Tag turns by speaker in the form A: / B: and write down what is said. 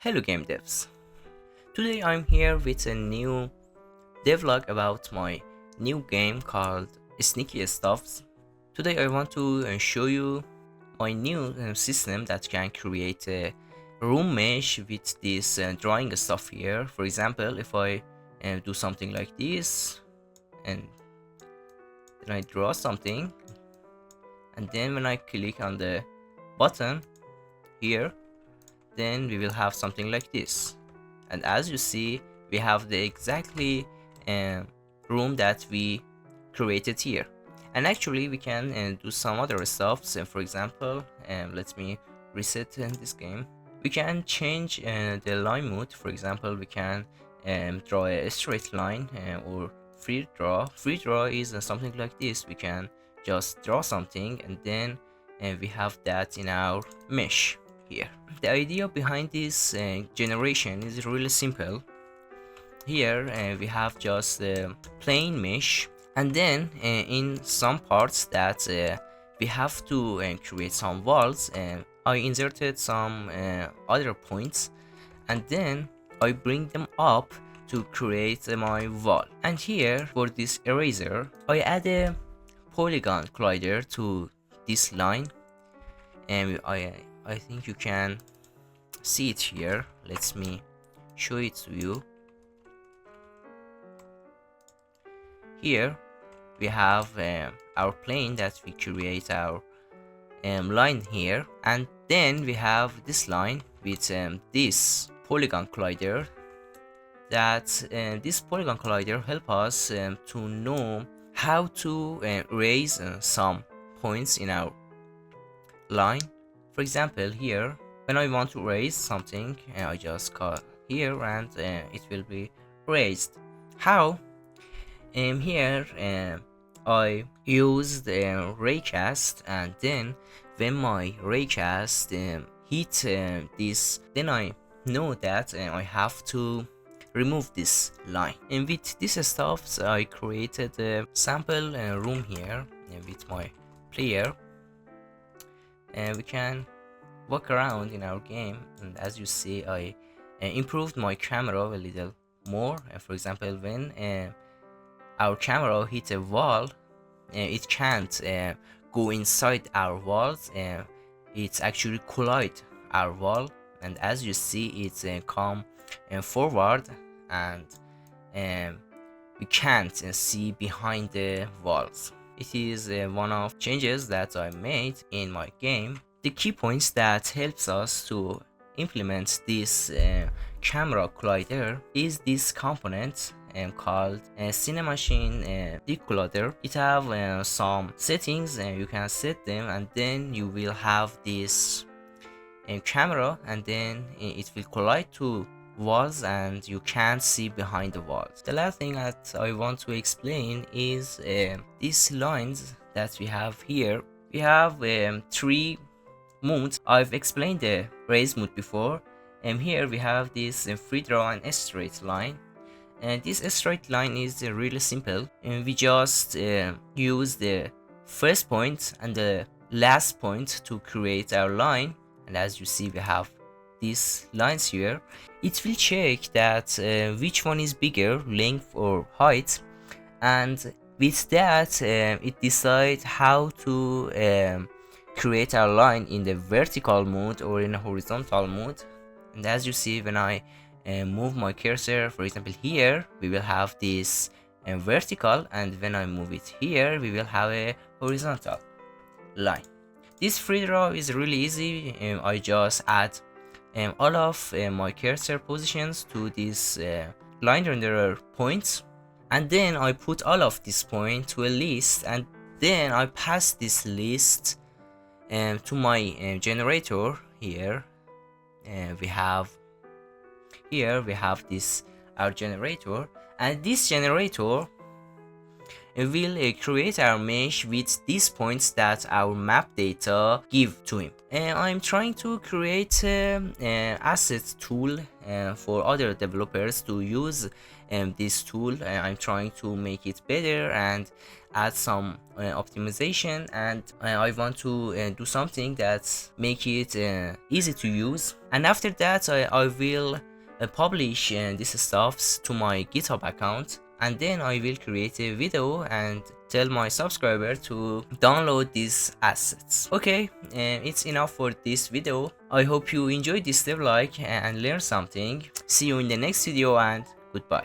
A: Hello game devs. Today I'm here with a new devlog about my new game called Sneaky Stuffs. Today I want to show you my new system that can create a room mesh with this drawing stuff here. For example, if I do something like this and then I draw something, and then when I click on the button here, then we will have something like this. And as you see, we have the exactly room that we created here. And actually we can do some other stuff. So for example, let me reset this game. We can change the line mode. For example, we can draw a straight line or free draw. Free draw is something like this. We can just draw something and then we have that in our mesh here. The idea behind this generation is really simple. Here we have just a plain mesh, and then in some parts that we have to create some walls, I inserted some other points, and then I bring them up to create my wall. And here for this eraser, I add a polygon collider to this line, and I think you can see it here. Let me show it to you. Here we have our plane that we create our line here, and then we have this line with this polygon collider. That this polygon collider help us to know how to raise some points in our line. For example, here when I want to raise something, I just call here and it will be raised. How? Here I use the raycast, and then when my raycast hit this, then I know that I have to remove this line. And with this stuff, I created a sample room here with my player, and we can walk around in our game. And as you see, I improved my camera a little more. For example, when our camera hits a wall, it can't go inside our walls, it's actually collide our wall. And as you see, it's come forward, and we can't see behind the walls. It is one of changes that I made in my game. The key points that helps us to implement this camera collider is this component called Cinemachine Decollider. It have some settings, and you can set them, and then you will have this camera, and then it will collide to walls and you can't see behind the walls. The last thing that I want to explain is these lines that we have here. We have 3 modes. I've explained the raise mode before, and here we have this free draw and a straight line. And this straight line is really simple, and we just use the first point and the last point to create our line. And as you see, we have these lines here. It will check that which one is bigger, length or height, and with that it decides how to create our line in the vertical mode or in a horizontal mode. And as you see, when I move my cursor, for example here, we will have this vertical, and when I move it here, we will have a horizontal line. This free draw is really easy. I just add all of my cursor positions to this line renderer points, and then I put all of this point to a list, and then I pass this list to my generator here. We have this our generator, and this generator will create our mesh with these points that our map data give to him. I'm trying to create asset tool for other developers to use this tool. I'm trying to make it better and add some optimization, and I want to do something that make it easy to use. And after that I will publish this stuffs to my GitHub account, and then I will create a video and tell my subscriber to download these assets. Okay, it's enough for this video. I hope you enjoyed this devlog and learned something. See you in the next video, and goodbye.